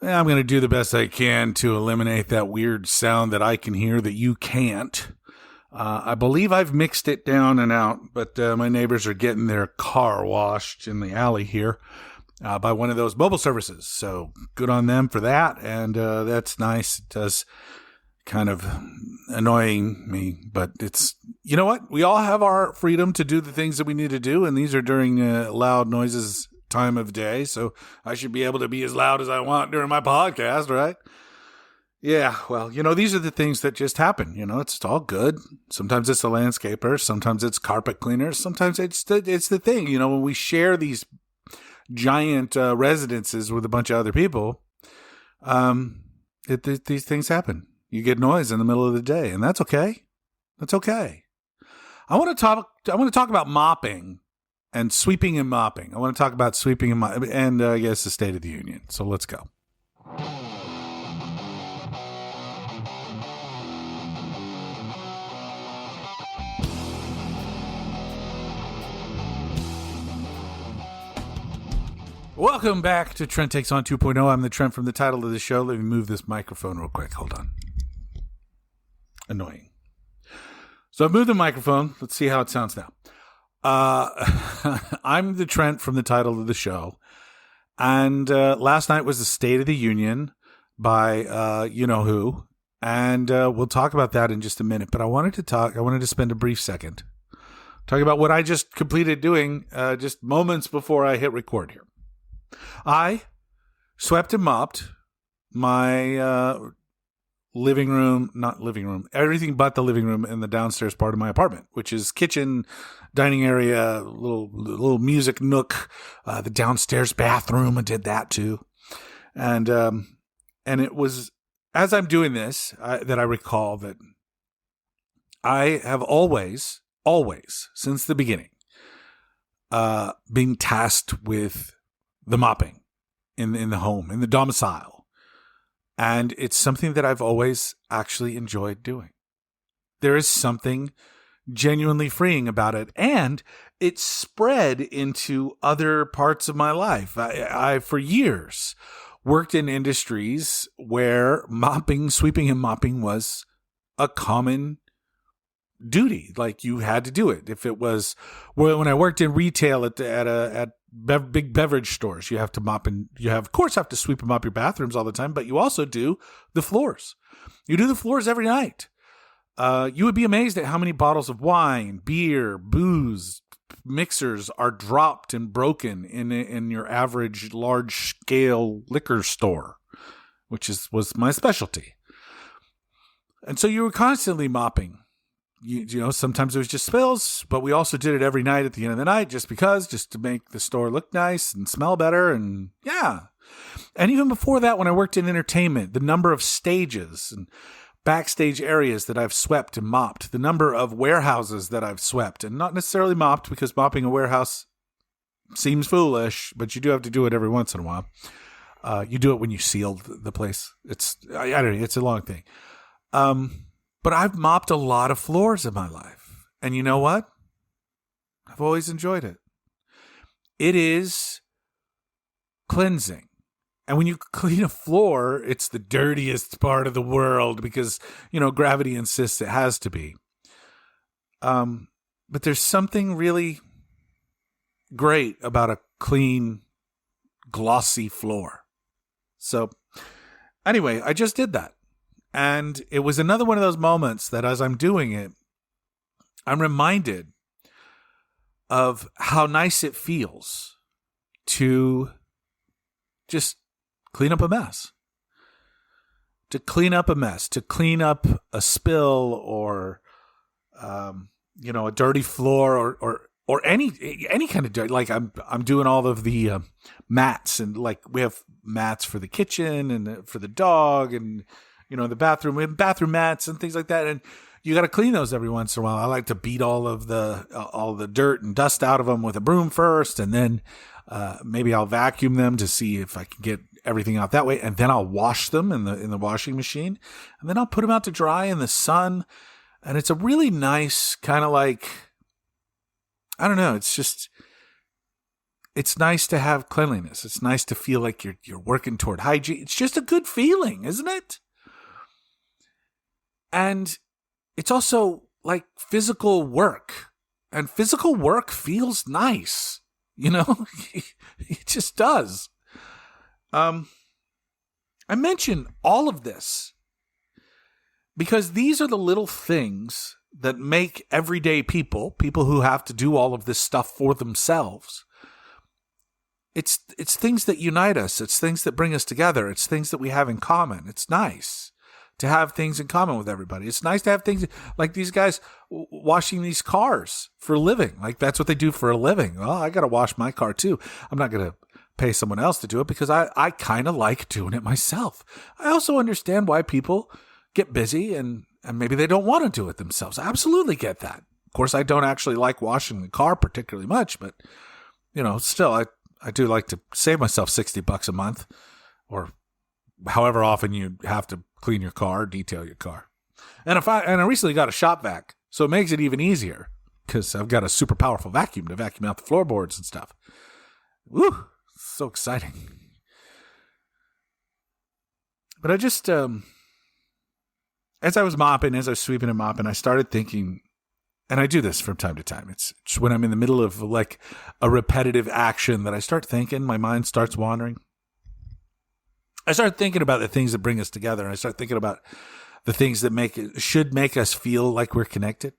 I'm going to do the best I can to eliminate that weird sound that I can hear that you can't. I believe I've mixed it down and out, but my neighbors are getting their car washed in the alley here by one of those mobile services. So good on them for that. And that's nice. It does kind of annoying me, but it's, you know what? We all have our freedom to do the things that we need to do. And these are during loud noises time of day. So I should be able to be as loud as I want during my podcast, right? Yeah, well, these are the things that just happen. It's all good. Sometimes it's a landscaper. Sometimes it's carpet cleaners. Sometimes it's the thing. When we share these giant residences with a bunch of other people, these things happen. You get noise in the middle of the day, and that's okay. That's okay. I want to talk about mopping and sweeping and mopping. I want to talk about sweeping and mopping, and I guess the State of the Union. So let's go. Welcome back to Trent Takes On 2.0. I'm the Trent from the title of the show. Let me move this microphone real quick. Hold on. Annoying. So I've moved the microphone. Let's see how it sounds now. I'm the Trent from the title of the show. And last night was the State of the Union by you-know-who. And we'll talk about that in just a minute. But I wanted to spend a brief second talking about what I just completed doing just moments before I hit record here. I swept and mopped my everything but the living room in the downstairs part of my apartment, which is kitchen, dining area, little music nook, the downstairs bathroom. I did that too. And it was, as I'm doing this, that I recall that I have always, since the beginning, been tasked with the mopping in the home, in the domicile. And it's something that I've always actually enjoyed doing. There is something genuinely freeing about it. And it spread into other parts of my life. I for years, worked in industries where sweeping and mopping was a common duty. Like, you had to do it. If it was, when I worked in retail at big beverage stores, you have to mop, and of course have to sweep and mop your bathrooms all the time, but you also do the floors. You do the floors every night. You would be amazed at how many bottles of wine, beer, booze, mixers are dropped and broken in your average large scale liquor store, which was my specialty. And so you were constantly mopping. Sometimes it was just spills, but we also did it every night at the end of the night just to make the store look nice and smell better. And yeah. And even before that, when I worked in entertainment, the number of stages and backstage areas that I've swept and mopped, the number of warehouses that I've swept, and not necessarily mopped, because mopping a warehouse seems foolish, but you do have to do it every once in a while. You do it when you sealed the place. I don't know. It's a long thing. But I've mopped a lot of floors in my life. And you know what? I've always enjoyed it. It is cleansing. And when you clean a floor, it's the dirtiest part of the world because, gravity insists it has to be. But there's something really great about a clean, glossy floor. So anyway, I just did that. And it was another one of those moments that as I'm doing it, I'm reminded of how nice it feels to just clean up a mess. To clean up a spill or, a dirty floor or any kind of dirt. Like I'm doing all of the mats, and like we have mats for the kitchen and for the dog, and the bathroom, we have bathroom mats and things like that. And you got to clean those every once in a while. I like to beat all the dirt and dust out of them with a broom first. And then maybe I'll vacuum them to see if I can get everything out that way. And then I'll wash them in the washing machine. And then I'll put them out to dry in the sun. And it's a really nice kind of like, I don't know. it's nice to have cleanliness. It's nice to feel like you're working toward hygiene. It's just a good feeling, isn't it? And it's also like physical work. And physical work feels nice. You know, it just does. I mention all of this because these are the little things that make everyday people who have to do all of this stuff for themselves. It's things that unite us. It's things that bring us together. It's things that we have in common. It's nice to have things in common with everybody. It's nice to have things like these guys washing these cars for a living. Like that's what they do for a living. Well, I got to wash my car too. I'm not going to pay someone else to do it because I kind of like doing it myself. I also understand why people get busy and maybe they don't want to do it themselves. I absolutely get that. Of course, I don't actually like washing the car particularly much, but still I do like to save myself $60 a month or however often you have to clean your car, detail your car. And I recently got a shop vac, so it makes it even easier because I've got a super powerful vacuum to vacuum out the floorboards and stuff. Woo, so exciting. But I just, as I was sweeping and mopping, I started thinking, and I do this from time to time. It's when I'm in the middle of like a repetitive action that I start thinking, my mind starts wandering. I start thinking about the things that bring us together. And I start thinking about the things that should make us feel like we're connected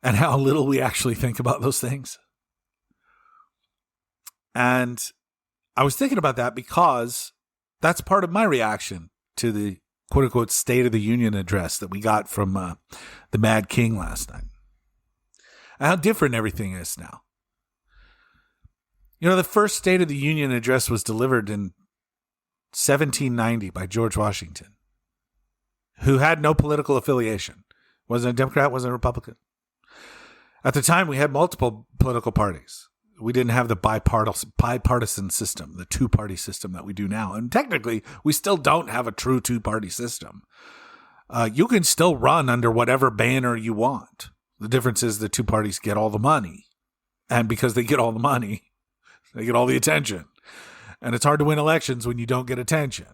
and how little we actually think about those things. And I was thinking about that because that's part of my reaction to the quote unquote State of the Union address that we got from the Mad King last night. And how different everything is now. The first State of the Union address was delivered in 1790 by George Washington, who had no political affiliation. Wasn't a Democrat, wasn't a Republican. At the time, we had multiple political parties. We didn't have the bipartisan system, the two-party system that we do now. And technically, we still don't have a true two-party system. You can still run under whatever banner you want. The difference is the two parties get all the money. And because they get all the money, they get all the attention. And it's hard to win elections when you don't get attention.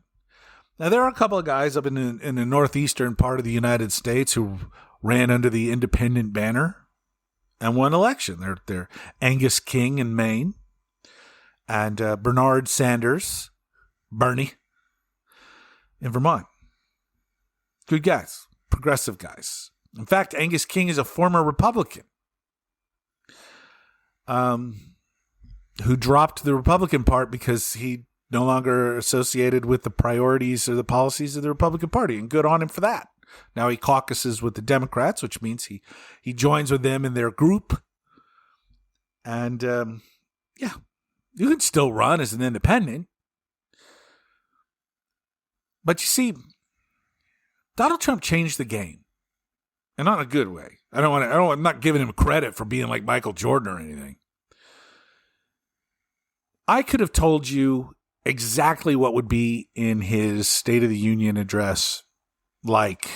Now, there are a couple of guys up in the northeastern part of the United States who ran under the independent banner and won election. They're Angus King in Maine and Bernard Sanders, Bernie, in Vermont. Good guys, progressive guys. In fact, Angus King is a former Republican who dropped the Republican part because he no longer associated with the priorities or the policies of the Republican Party, and good on him for that. Now he caucuses with the Democrats, which means he joins with them in their group. And, you can still run as an independent. But you see, Donald Trump changed the game. And not in a good way. I'm not giving him credit for being like Michael Jordan or anything. I could have told you exactly what would be in his State of the Union address. Like,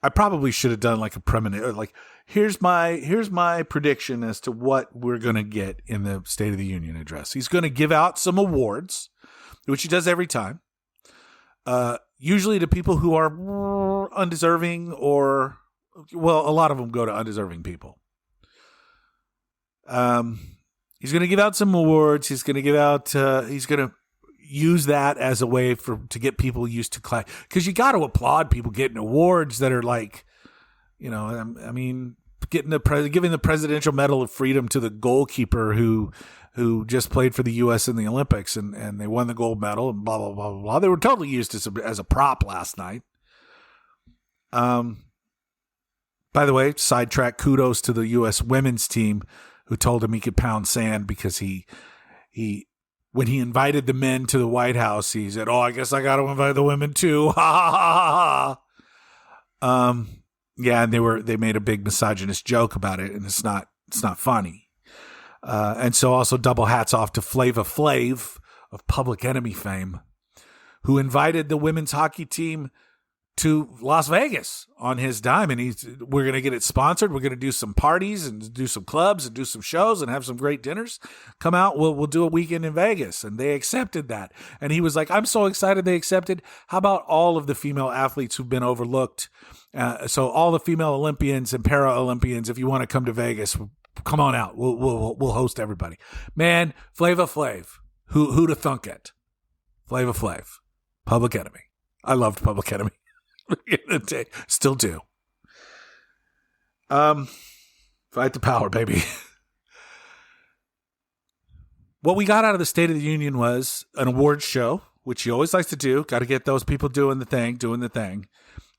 I probably should have done like a preliminary, like, here's my prediction as to what we're going to get in the State of the Union address. He's going to give out some awards, which he does every time. Usually to people who are undeserving a lot of them go to undeserving people. He's going to give out some awards. He's going to use that as a way to get people used to class. Because you got to applaud people getting awards that are like, giving the Presidential Medal of Freedom to the goalkeeper who just played for the U.S. in the Olympics and they won the gold medal and blah, blah, blah, blah, blah. They were totally used as a prop last night. By the way, sidetrack, kudos to the U.S. women's team who told him he could pound sand because he when he invited the men to the White House, he said, "Oh, I guess I got to invite the women too." Ha ha ha ha. Yeah, and they made a big misogynist joke about it, and it's not funny. And so also double hats off to Flava Flav of Public Enemy fame, who invited the women's hockey team to Las Vegas on his dime, and we're going to get it sponsored. We're going to do some parties and do some clubs and do some shows and have some great dinners. Come out, we'll do a weekend in Vegas. And they accepted that. And he was like, I'm so excited they accepted. How about all of the female athletes who've been overlooked? So all the female Olympians and para-Olympians, if you want to come to Vegas, come on out. We'll host everybody. Man, Flava Flav, who'da thunk it? Flava Flav, Public Enemy. I loved Public Enemy. Still do. Fight the power, baby. What we got out of the State of the Union was an awards show, which he always likes to do. Got to get those people doing the thing.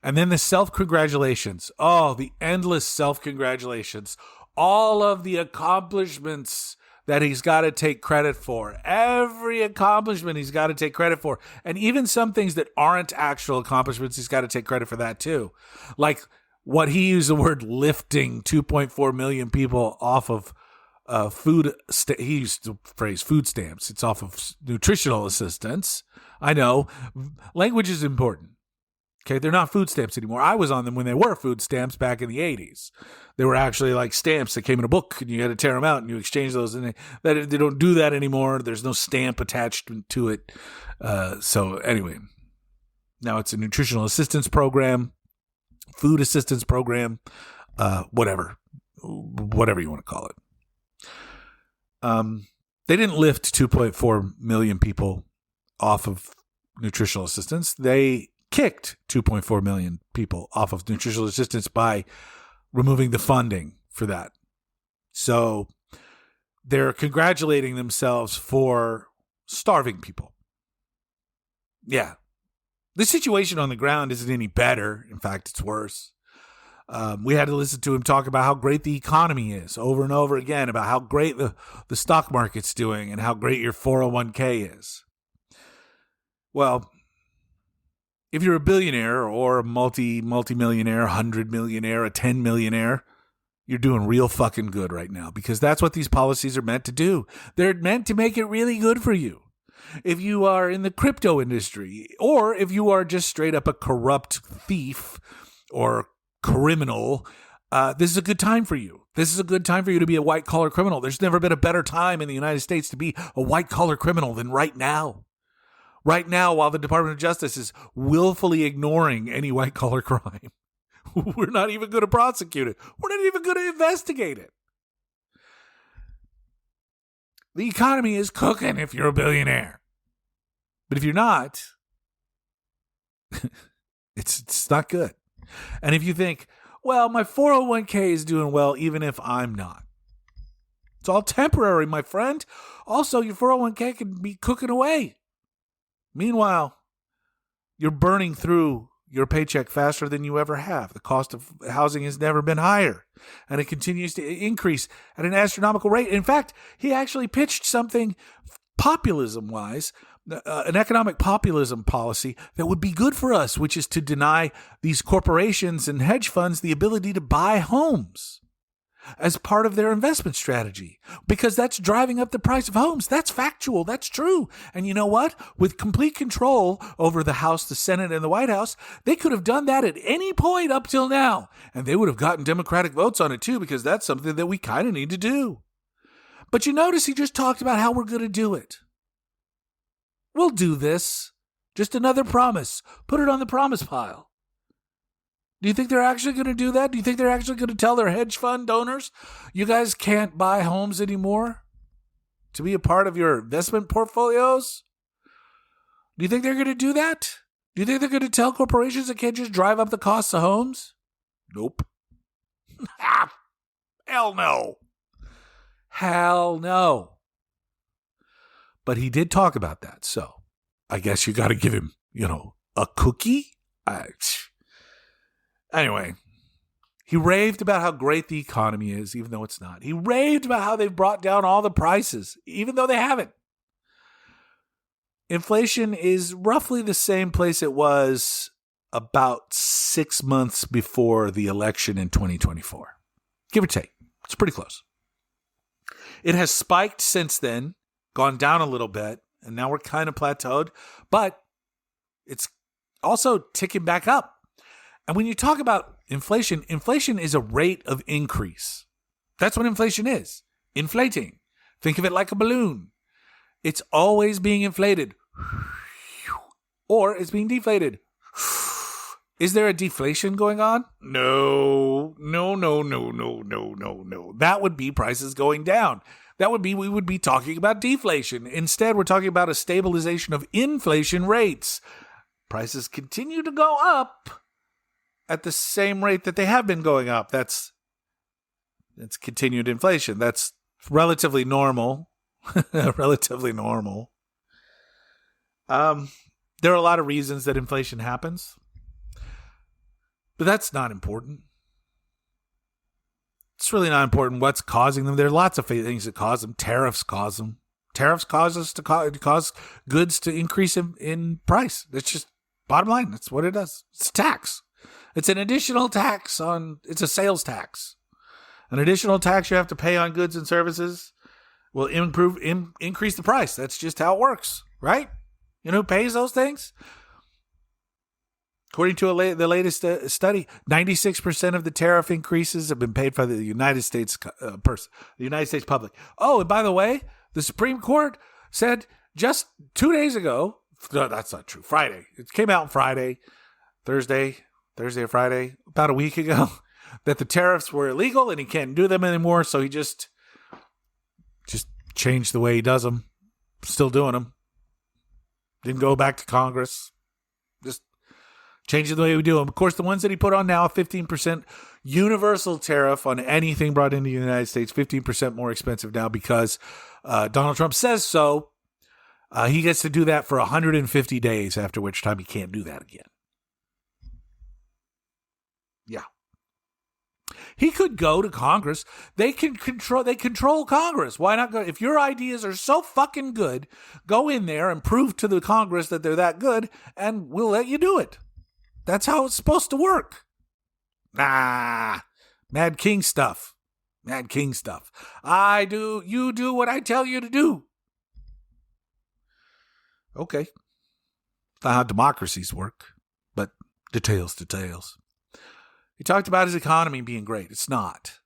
And then the self-congratulations. Oh, the endless self-congratulations. All of the accomplishments that he's got to take credit for. Every accomplishment he's got to take credit for. And even some things that aren't actual accomplishments, he's got to take credit for that too. Like what he used the word lifting 2.4 million people off of food. He used the phrase food stamps. It's off of nutritional assistance. I know. Language is important. Okay, they're not food stamps anymore. I was on them when they were food stamps back in the 80s. They were actually like stamps that came in a book, and you had to tear them out, and you exchange those. And they don't do that anymore. There's no stamp attached to it. So anyway, now it's a nutritional assistance program, food assistance program, whatever you want to call it. They didn't lift 2.4 million people off of nutritional assistance. They kicked 2.4 million people off of nutritional assistance by removing the funding for that. So they're congratulating themselves for starving people. Yeah. The situation on the ground isn't any better. In fact, it's worse. We had to listen to him talk about how great the economy is over and over again, about how great the stock market's doing and how great your 401k is. Well, if you're a billionaire or a multi-millionaire, 100 millionaire, a 10 millionaire, you're doing real fucking good right now, because that's what these policies are meant to do. They're meant to make it really good for you. If you are in the crypto industry, or if you are just straight up a corrupt thief or criminal, this is a good time for you. This is a good time for you to be a white-collar criminal. There's never been a better time in the United States to be a white-collar criminal than right now. Right now, while the Department of Justice is willfully ignoring any white-collar crime. We're not even going to prosecute it. We're not even going to investigate it. The economy is cooking if you're a billionaire. But if you're not, it's not good. And if you think, well, my 401k is doing well even if I'm not. It's all temporary, my friend. Also, your 401k can be cooking away. Meanwhile, you're burning through your paycheck faster than you ever have. The cost of housing has never been higher, and it continues to increase at an astronomical rate. In fact, he actually pitched something populism-wise, an economic populism policy that would be good for us, which is to deny these corporations and hedge funds the ability to buy homes as part of their investment strategy, because that's driving up the price of homes. That's factual. That's true. And you know what? With complete control over the House, the Senate, and the White House, they could have done that at any point up till now. And they would have gotten Democratic votes on it too, because that's something that we kind of need to do. But you notice he just talked about how we're going to do it. We'll do this. Just another promise. Put it on the promise pile. Do you think they're actually going to do that? Do you think they're actually going to tell their hedge fund donors, you guys can't buy homes anymore to be a part of your investment portfolios? Do you think they're going to do that? Do you think they're going to tell corporations that can't just drive up the costs of homes? Nope. Hell no. Hell no. But he did talk about that, so I guess you got to give him, a cookie? Anyway, he raved about how great the economy is, even though it's not. He raved about how they've brought down all the prices, even though they haven't. Inflation is roughly the same place it was about 6 months before the election in 2024. Give or take. It's pretty close. It has spiked since then, gone down a little bit, and now we're kind of plateaued, but it's also ticking back up. And when you talk about inflation, inflation is a rate of increase. That's what inflation is. Inflating. Think of it like a balloon. It's always being inflated. Or it's being deflated. Is there a deflation going on? No. That would be prices going down. We would be talking about deflation. Instead, we're talking about a stabilization of inflation rates. Prices continue to go up at the same rate that they have been going up. That's continued inflation. That's relatively normal. Relatively normal. There are a lot of reasons that inflation happens, but that's not important. It's really not important what's causing them. There are lots of things that cause them. Tariffs cause them. Tariffs cause us to cause goods to increase in price. It's just bottom line. That's what it does. It's a tax. It's an additional tax it's a sales tax. An additional tax you have to pay on goods and services will increase the price. That's just how it works, right? You know who pays those things? According to the latest study, 96% of the tariff increases have been paid by the United States the United States public. Oh, and by the way, the Supreme Court said just 2 days ago, no, that's not true, Friday. It came out on Friday, Thursday or Friday, about a week ago, that the tariffs were illegal and he can't do them anymore. So he just changed the way he does them. Still doing them. Didn't go back to Congress. Just changing the way we do them. Of course, the ones that he put on now, a 15% universal tariff on anything brought into the United States, 15% more expensive now because Donald Trump says so. He gets to do that for 150 days, after which time he can't do that again. Yeah. He could go to Congress. They control Congress. Why not go? If your ideas are so fucking good, go in there and prove to the Congress that they're that good, and we'll let you do it. That's how it's supposed to work. Mad King stuff. Mad King stuff. You do what I tell you to do. Okay. That's not how democracies work, but details. He talked about his economy being great. It's not.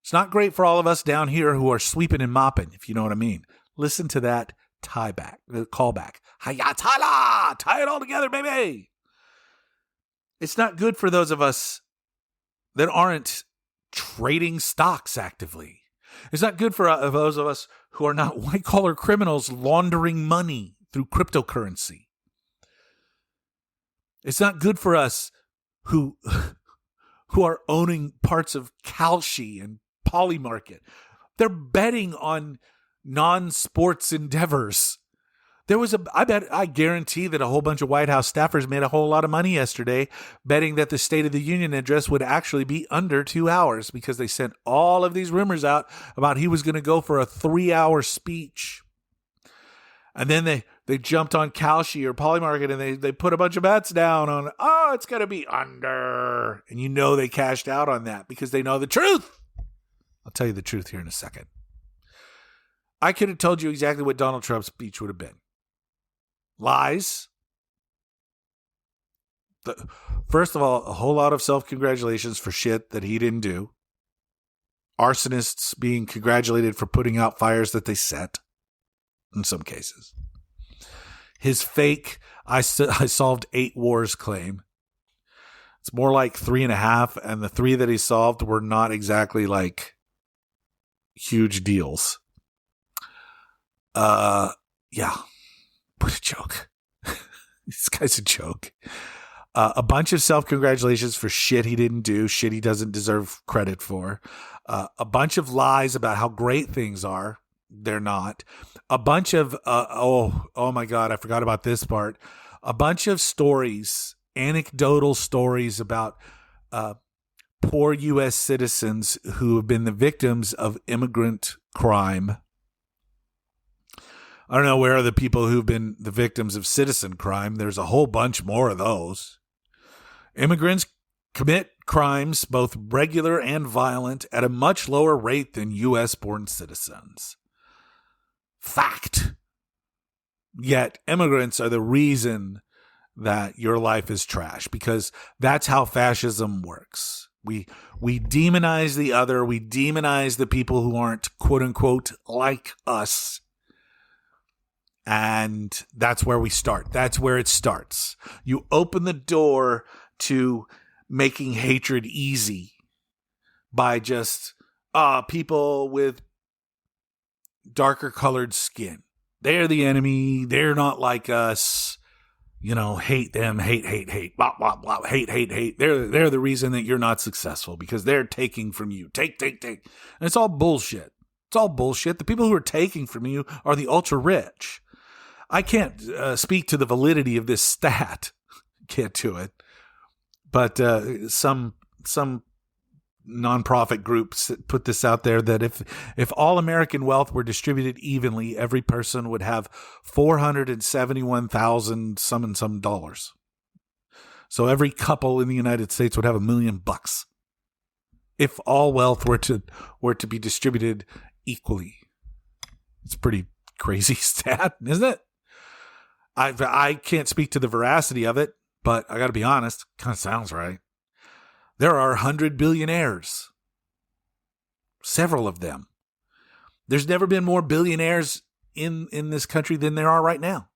It's not great for all of us down here who are sweeping and mopping, if you know what I mean. Listen to that callback. Hayatala! Tie it all together, baby! It's not good for those of us that aren't trading stocks actively. It's not good for those of us who are not white-collar criminals laundering money through cryptocurrency. It's not good for us who are owning parts of Kalshi and Polymarket. They're betting on non-sports endeavors. I guarantee that a whole bunch of White House staffers made a whole lot of money yesterday betting that the State of the Union address would actually be under 2 hours because they sent all of these rumors out about he was going to go for a 3-hour speech. And then they jumped on Kalshi or Polymarket and they put a bunch of bets down on, it's going to be under. And you know they cashed out on that because they know the truth. I'll tell you the truth here in a second. I could have told you exactly what Donald Trump's speech would have been. Lies. First of all, a whole lot of self-congratulations for shit that he didn't do. Arsonists being congratulated for putting out fires that they set. In some cases. His fake, I solved 8 wars claim. It's more like 3.5, and the 3 that he solved were not exactly like huge deals. Yeah. What a joke. This guy's a joke. A bunch of self-congratulations for shit he didn't do, shit he doesn't deserve credit for. A bunch of lies about how great things are. They're not. A bunch of, oh my God, I forgot about this part. A bunch of stories, anecdotal stories about poor U.S. citizens who have been the victims of immigrant crime. I don't know where are the people who've been the victims of citizen crime. There's a whole bunch more of those. Immigrants commit crimes, both regular and violent, at a much lower rate than U.S.-born citizens. Fact. Yet immigrants are the reason that your life is trash, because that's how fascism works. We demonize the other. We demonize the people who aren't, quote unquote, like us. And that's where we start. That's where it starts. You open the door to making hatred easy by just people with darker colored skin. They're the enemy. They're not like us. Hate them, hate, blah, blah, blah, hate. They're the reason that you're not successful, because they're taking from you. Take. And it's all bullshit. It's all bullshit. The people who are taking from you are the ultra rich. I can't speak to the validity of this stat. Can't do it. But some nonprofit groups put this out there that if all American wealth were distributed evenly, every person would have $471,000 some dollars. So every couple in the United States would have $1 million if all wealth were to be distributed equally. It's a pretty crazy stat, isn't it? I can't speak to the veracity of it, but I got to be honest, kind of sounds right. There are 100 billionaires. Several of them. There's never been more billionaires in this country than there are right now.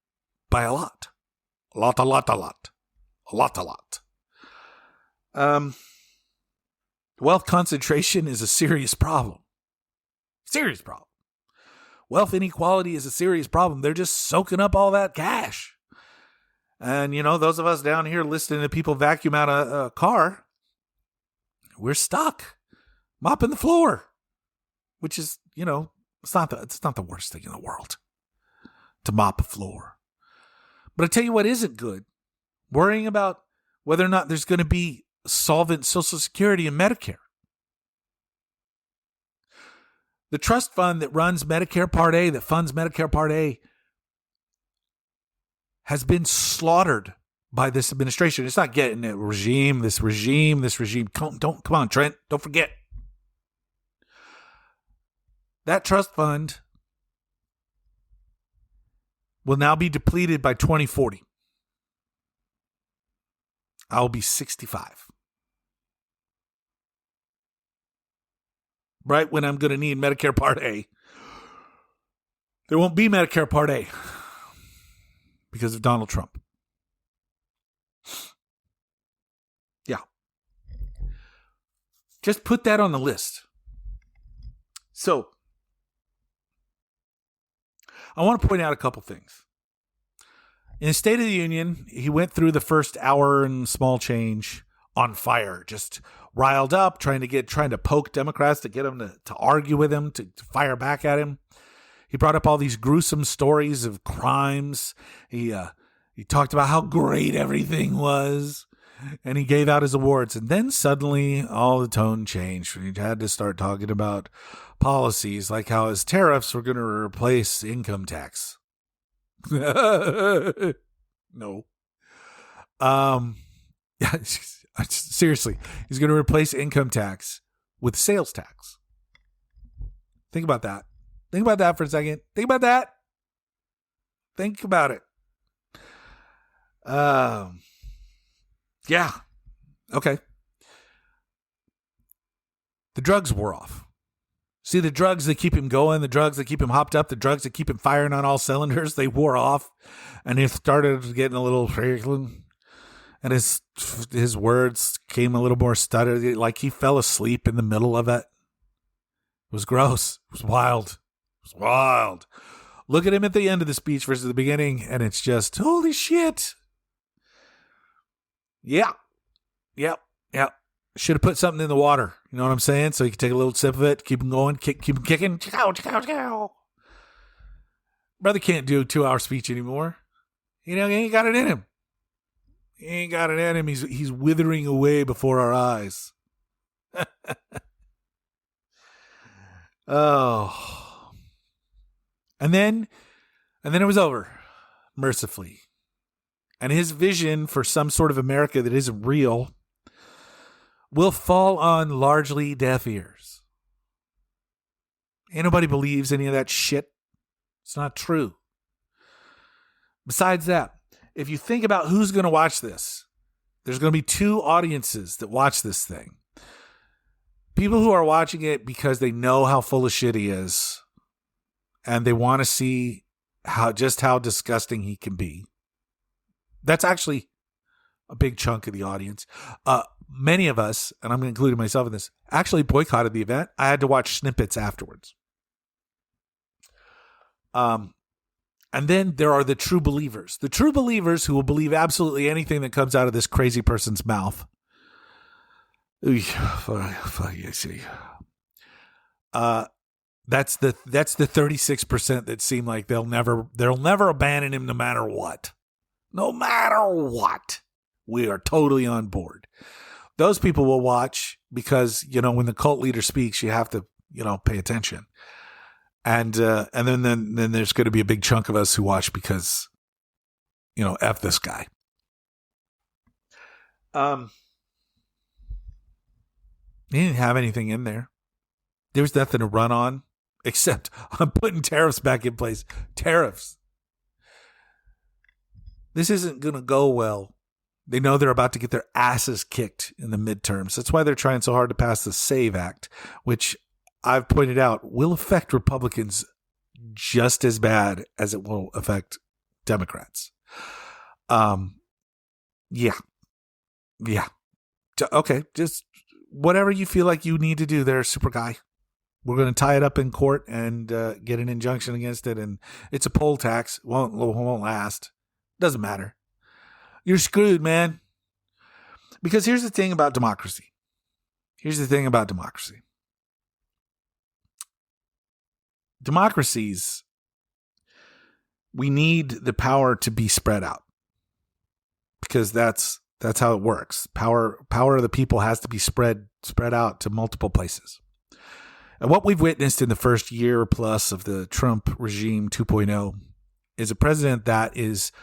By a lot. A lot. Wealth concentration is a serious problem. Serious problem. Wealth inequality is a serious problem. They're just soaking up all that cash. And, those of us down here listening to people vacuum out a car, we're stuck mopping the floor, which is, it's not the worst thing in the world to mop a floor. But I tell you what isn't good. Worrying about whether or not there's going to be solvent Social Security and Medicare. The trust fund that runs Medicare Part A, that funds Medicare Part A, has been slaughtered by this administration. It's not getting it. This regime. Come on, Trent. Don't forget. That trust fund will now be depleted by 2040. I'll be 65. Right when I'm going to need Medicare Part A. There won't be Medicare Part A because of Donald Trump. Yeah. Just put that on the list. So, I want to point out a couple things. In the State of the Union, he went through the first hour and small change on fire, just riled up, trying to poke Democrats to get them to argue with him, to fire back at him. He brought up all these gruesome stories of crimes. He talked about how great everything was, and he gave out his awards. And then suddenly all the tone changed. He had to start talking about policies like how his tariffs were going to replace income tax. No. Yeah, seriously, he's going to replace income tax with sales tax. Think about that. Think about that for a second. Think about that. Think about it. Yeah. Okay. The drugs wore off. See, the drugs that keep him going, the drugs that keep him hopped up, the drugs that keep him firing on all cylinders, they wore off. And he started getting a little... And his words came a little more stuttered, like he fell asleep in the middle of it. It was gross. It was wild. It was wild. Look at him at the end of the speech versus the beginning, and it's just, holy shit. Yeah. Yep. Should have put something in the water. You know what I'm saying? So you can take a little sip of it, keep him going, keep him kicking. Brother can't do a 2-hour speech anymore. He ain't got it in him. He ain't got it in him. He's withering away before our eyes. Oh. And then it was over, mercifully. And his vision for some sort of America that isn't real will fall on largely deaf ears. Ain't nobody believes any of that shit. It's not true. Besides that, if you think about who's going to watch this, there's going to be two audiences that watch this thing. People who are watching it because they know how full of shit he is, and they want to see how disgusting he can be. That's actually a big chunk of the audience. Many of us, and I'm including myself in this, actually boycotted the event. I had to watch snippets afterwards. And then there are the true believers. The true believers who will believe absolutely anything that comes out of this crazy person's mouth. Fuck you, see. That's the 36% that seem like they'll never abandon him no matter what. No matter what. We are totally on board. Those people will watch because, when the cult leader speaks, you have to, pay attention. And then there's going to be a big chunk of us who watch because, F this guy. He didn't have anything in there. There was nothing to run on, except I'm putting tariffs back in place. Tariffs. This isn't going to go well. They know they're about to get their asses kicked in the midterms. That's why they're trying so hard to pass the SAVE Act, which I've pointed out will affect Republicans just as bad as it will affect Democrats. Yeah. Okay, just whatever you feel like you need to do there, super guy. We're going to tie it up in court and get an injunction against it. And it's a poll tax. Won't last. Doesn't matter. You're screwed, man. Because here's the thing about democracy. Democracies, we need the power to be spread out. Because that's how it works. Power of the people has to be spread out to multiple places. And what we've witnessed in the first year plus of the Trump regime 2.0 is a president that is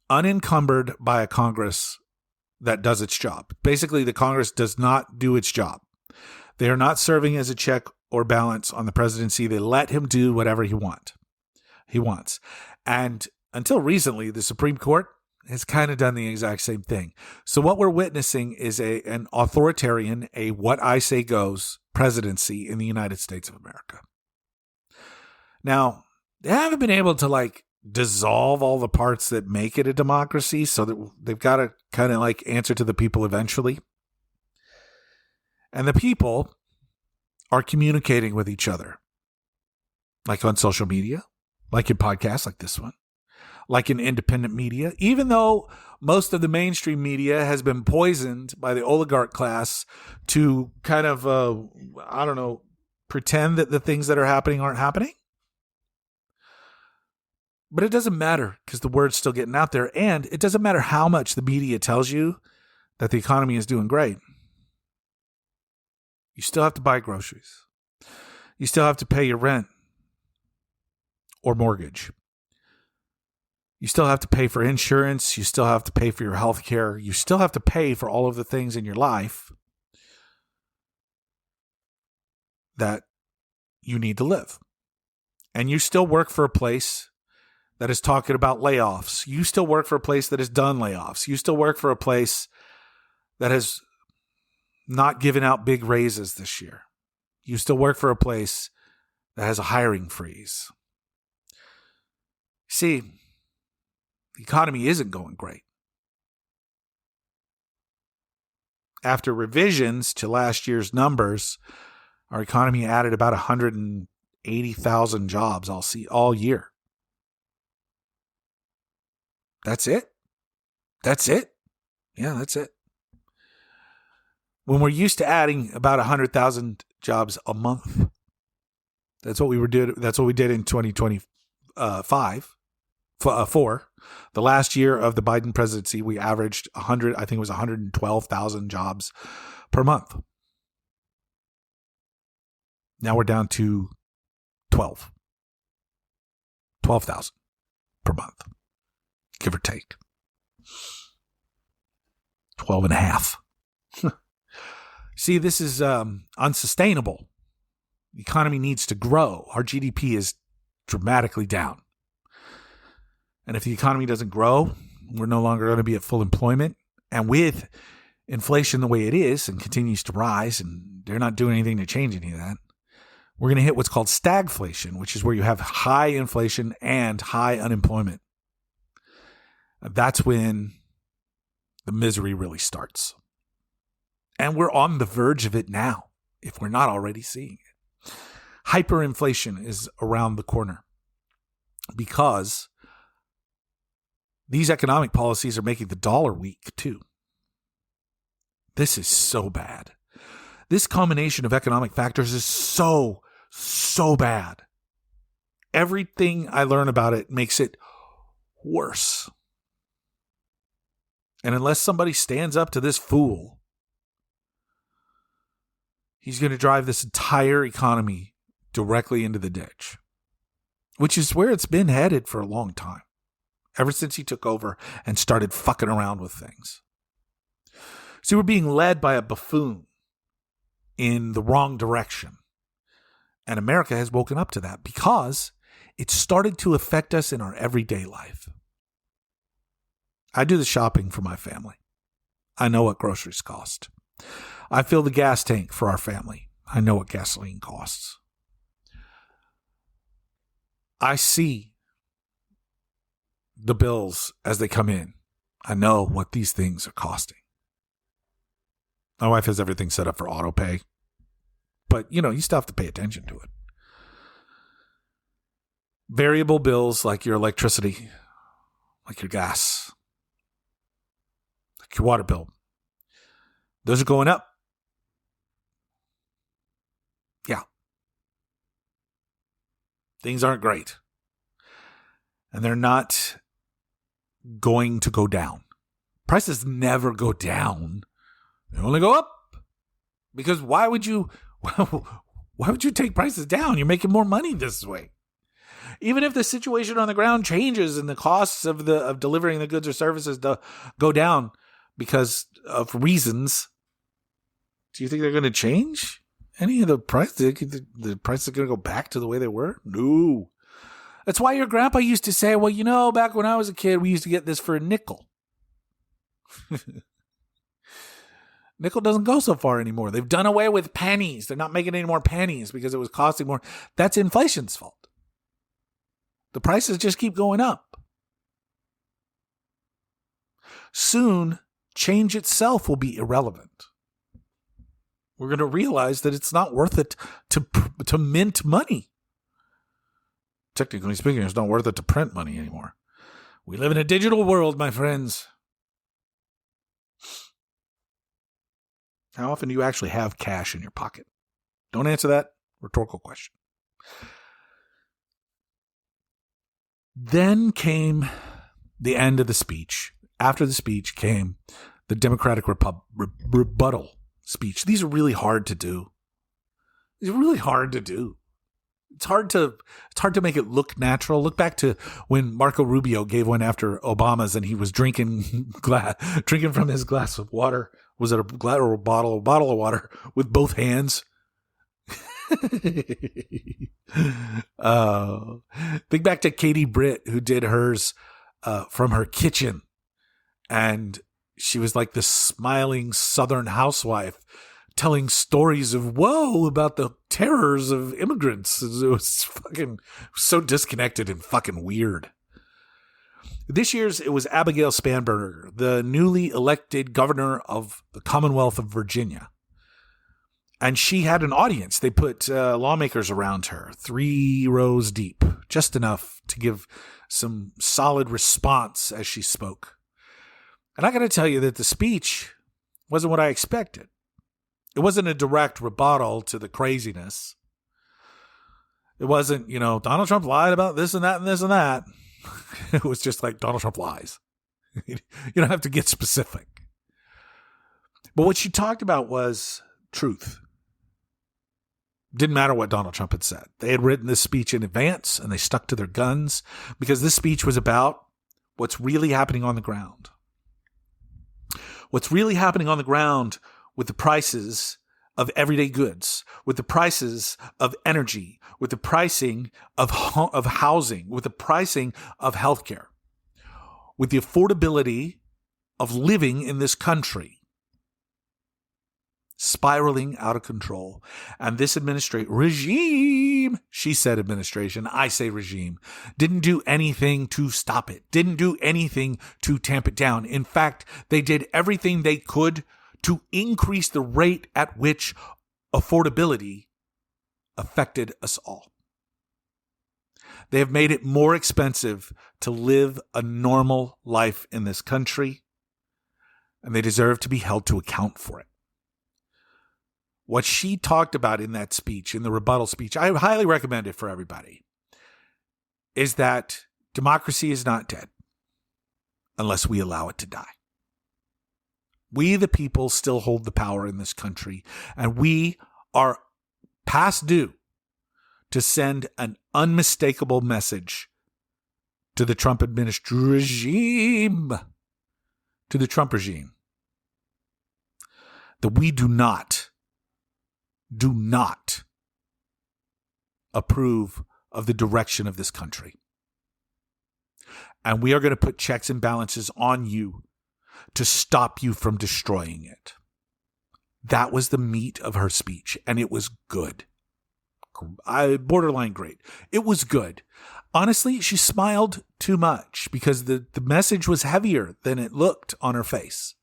unencumbered by a Congress that does its job. Basically, the Congress does not do its job. They are not serving as a check or balance on the presidency. They let him do whatever he wants. And until recently, the Supreme Court has kind of done the exact same thing. So what we're witnessing is an authoritarian, a what I say goes presidency in the United States of America. Now, they haven't been able to dissolve all the parts that make it a democracy, so that they've got to kind of answer to the people eventually. And the people are communicating with each other, like on social media, like in podcasts like this one, like in independent media, even though most of the mainstream media has been poisoned by the oligarch class to kind of, pretend that the things that are happening aren't happening. But it doesn't matter because the word's still getting out there. And it doesn't matter how much the media tells you that the economy is doing great. You still have to buy groceries. You still have to pay your rent or mortgage. You still have to pay for insurance. You still have to pay for your health care. You still have to pay for all of the things in your life that you need to live. And you still work for a place that is talking about layoffs. You still work for a place that has done layoffs. You still work for a place that has not given out big raises this year. You still work for a place that has a hiring freeze. See, the economy isn't going great. After revisions to last year's numbers, our economy added about 180,000 jobs all year. That's it. Yeah, that's it. When we're used to adding about 100,000 jobs a month, that's what we did in 2025. For the last year of the Biden presidency, we averaged 112,000 jobs per month. Now we're down to 12,000 per month, give or take. 12 and a half. See, this is unsustainable. The economy needs to grow. Our GDP is dramatically down. And if the economy doesn't grow, We're no longer going to be at full employment. And with inflation the way it is and continues to rise, and they're not doing anything to change any of that, we're going to hit what's called stagflation, which is where you have high inflation and high unemployment. That's when the misery really starts. And we're on the verge of it now, if we're not already seeing it. Hyperinflation is around the corner because these economic policies are making the dollar weak too. This is so bad. This combination of economic factors is so bad. Everything I learn about it makes it worse. And unless somebody stands up to this fool, he's going to drive this entire economy directly into the ditch, which is where it's been headed for a long time, ever since he took over and started fucking around with things. See, we're being led by a buffoon in the wrong direction. And America has woken up to that because it started to affect us in our everyday life. I do the shopping for my family. I know what groceries cost. I fill the gas tank for our family. I know what gasoline costs. I see the bills as they come in. I know what these things are costing. My wife has everything set up for auto pay. But, you still have to pay attention to it. Variable bills like your electricity, like your gas, like your water bill, those are going up. Yeah. Things aren't great. And they're not going to go down. Prices never go down. They only go up. Because why would you take prices down? You're making more money this way. Even if the situation on the ground changes and the costs of delivering the goods or services go down because of reasons, do you think they're going to change any of the price? The prices are going to go back to the way they were? No. That's why your grandpa used to say, well, back when I was a kid, we used to get this for a nickel. Nickel doesn't go so far anymore. They've done away with pennies. They're not making any more pennies because it was costing more. That's inflation's fault. The prices just keep going up. Soon, change itself will be irrelevant. We're going to realize that it's not worth it to mint money. Technically speaking, it's not worth it to print money anymore. We live in a digital world, my friends. How often do you actually have cash in your pocket? Don't answer that rhetorical question. Then came the end of the speech. After the speech came the Democratic rebuttal speech. These are really hard to do. It's hard to make it look natural. Look back to when Marco Rubio gave one after Obama's and he was drinking from his glass of water. Was it a glass or a bottle? A bottle of water with both hands. Think back to Katie Britt, who did hers from her kitchen. And she was like this smiling Southern housewife telling stories of woe about the terrors of immigrants. It was fucking so disconnected and fucking weird. This year's, it was Abigail Spanberger, the newly elected governor of the Commonwealth of Virginia. And she had an audience. They put lawmakers around her, 3 rows deep, just enough to give some solid response as she spoke. And I got to tell you that the speech wasn't what I expected. It wasn't a direct rebuttal to the craziness. It wasn't, Donald Trump lied about this and that and this and that. It was just like Donald Trump lies. You don't have to get specific. But what she talked about was truth. Didn't matter what Donald Trump had said. They had written this speech in advance and they stuck to their guns because this speech was about what's really happening on the ground. What's really happening on the ground with the prices of everyday goods, with the prices of energy, with the pricing of housing, with the pricing of healthcare. with the affordability of living in this country spiraling out of control. And this regime, she said administration, I say regime, didn't do anything to stop it, didn't do anything to tamp it down. In fact, they did everything they could to increase the rate at which affordability affected us all. They have made it more expensive to live a normal life in this country, and they deserve to be held to account for it. What she talked about in that speech, in the rebuttal speech, I highly recommend it for everybody, is that democracy is not dead unless we allow it to die. We, the people, still hold the power in this country, and we are past due to send an unmistakable message to the Trump regime, that we do not approve of the direction of this country. And we are going to put checks and balances on you to stop you from destroying it. That was the meat of her speech, and it was good. Borderline great. It was good. Honestly, she smiled too much because the message was heavier than it looked on her face.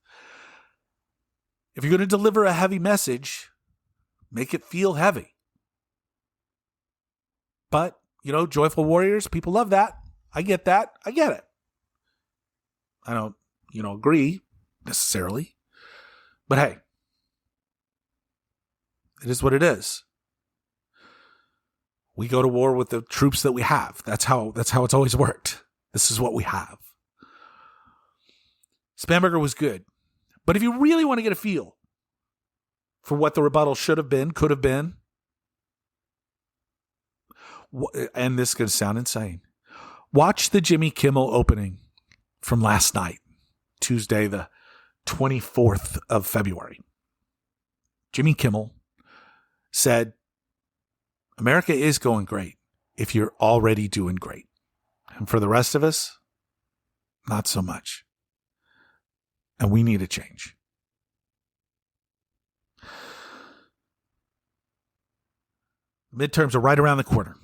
If you're going to deliver a heavy message, make it feel heavy. But, joyful warriors, people love that. I get that. I get it. I don't, agree necessarily. But hey, it is what it is. We go to war with the troops that we have. That's how it's always worked. This is what we have. Spamberger was good. But if you really want to get a feel for what the rebuttal should have been, could have been, and this is going to sound insane, watch the Jimmy Kimmel opening from last night, Tuesday, the 24th of February. Jimmy Kimmel said, America is going great if you're already doing great. And for the rest of us, not so much. And we need a change. Midterms are right around the corner.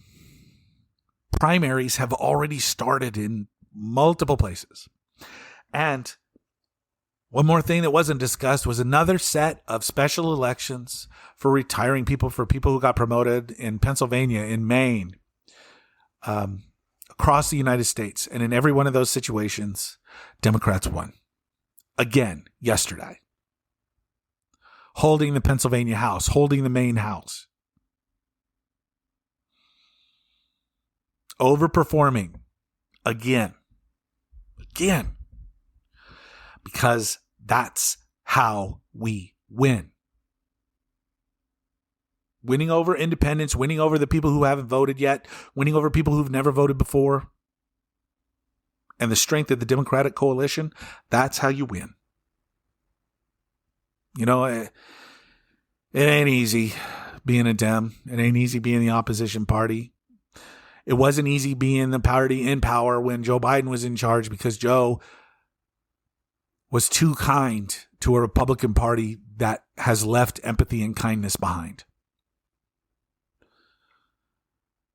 Primaries have already started in multiple places. And one more thing that wasn't discussed was another set of special elections for retiring people, for people who got promoted in Pennsylvania, in Maine, across the United States. And in every one of those situations, Democrats won. Again, yesterday. Holding the Pennsylvania House, holding the Maine House. Overperforming again. Because that's how we win. Winning over independents, winning over the people who haven't voted yet, winning over people who've never voted before. And the strength of the Democratic coalition, that's how you win. It ain't easy being a Dem. It ain't easy being the opposition party. It wasn't easy being the party in power when Joe Biden was in charge because Joe was too kind to a Republican Party that has left empathy and kindness behind.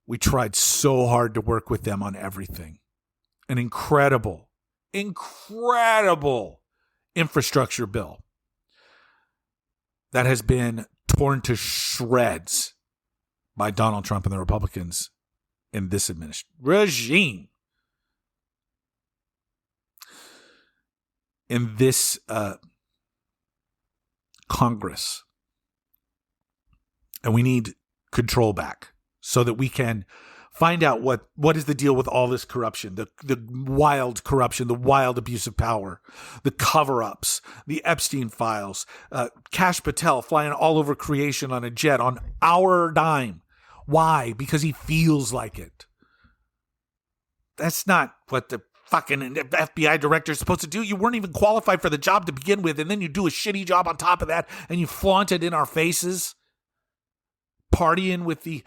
We tried so hard to work with them on everything. An incredible infrastructure bill that has been torn to shreds by Donald Trump and the Republicans in this regime. In this Congress. And we need control back so that we can find out what is the deal with all this corruption, the wild corruption, the wild abuse of power, the cover-ups, the Epstein files, Kash Patel flying all over creation on a jet on our dime. Why? Because he feels like it. That's not what the fucking FBI director is supposed to do. You weren't even qualified for the job to begin with, and then you do a shitty job on top of that, and you flaunt it in our faces. Partying with the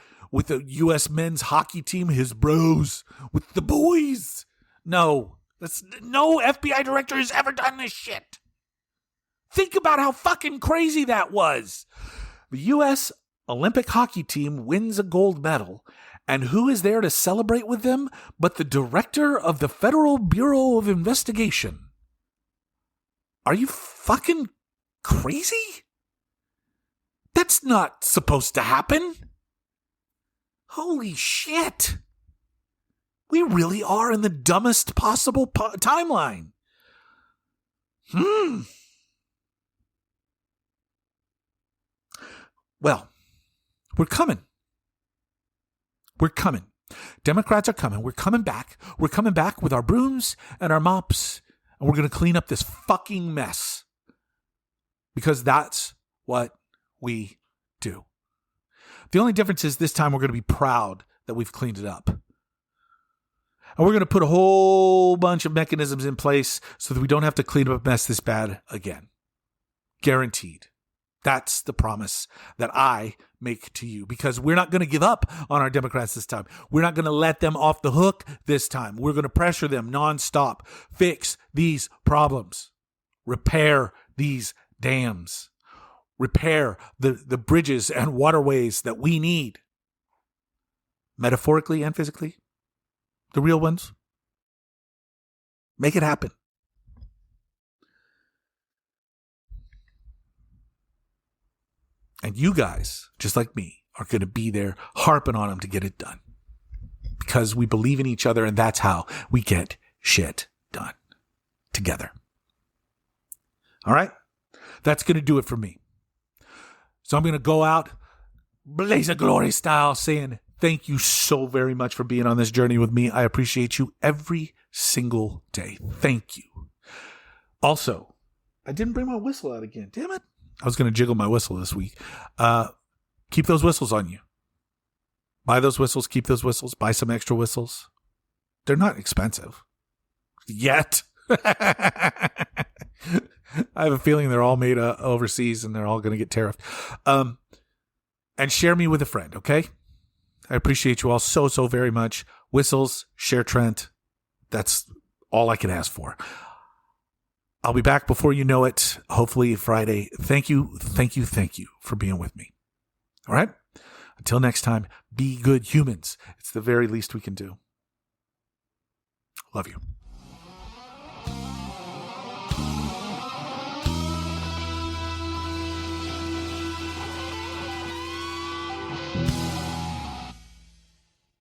U.S. men's hockey team, his bros, with the boys. No, No FBI director has ever done this shit. Think about how fucking crazy that was. The U.S. Olympic hockey team wins a gold medal, and who is there to celebrate with them but the director of the Federal Bureau of Investigation? Are you fucking crazy? That's not supposed to happen. Holy shit. We really are in the dumbest possible timeline. Well, we're coming. We're coming. Democrats are coming. We're coming back. We're coming back with our brooms and our mops, and we're going to clean up this fucking mess. Because that's what we do. The only difference is this time we're going to be proud that we've cleaned it up. And we're going to put a whole bunch of mechanisms in place so that we don't have to clean up a mess this bad again. Guaranteed. That's the promise that I make to you, because we're not going to give up on our Democrats this time. We're not going to let them off the hook this time. We're going to pressure them nonstop. Fix these problems. Repair these dams. Repair the bridges and waterways that we need. Metaphorically and physically. The real ones. Make it happen. And you guys, just like me, are going to be there harping on them to get it done. Because we believe in each other, and that's how we get shit done. Together. All right? That's going to do it for me. So I'm going to go out, Blaze of Glory style, saying thank you so very much for being on this journey with me. I appreciate you every single day. Thank you. Also, I didn't bring my whistle out again. Damn it. I was going to jiggle my whistle this week. Keep those whistles on you. Buy those whistles. Keep those whistles. Buy some extra whistles. They're not expensive. Yet. I have a feeling they're all made overseas and they're all going to get tariffed. And share me with a friend, okay? I appreciate you all so, so very much. Whistles, share Trent. That's all I can ask for. I'll be back before you know it, hopefully Friday. Thank you for being with me. All right? Until next time, be good humans. It's the very least we can do. Love you.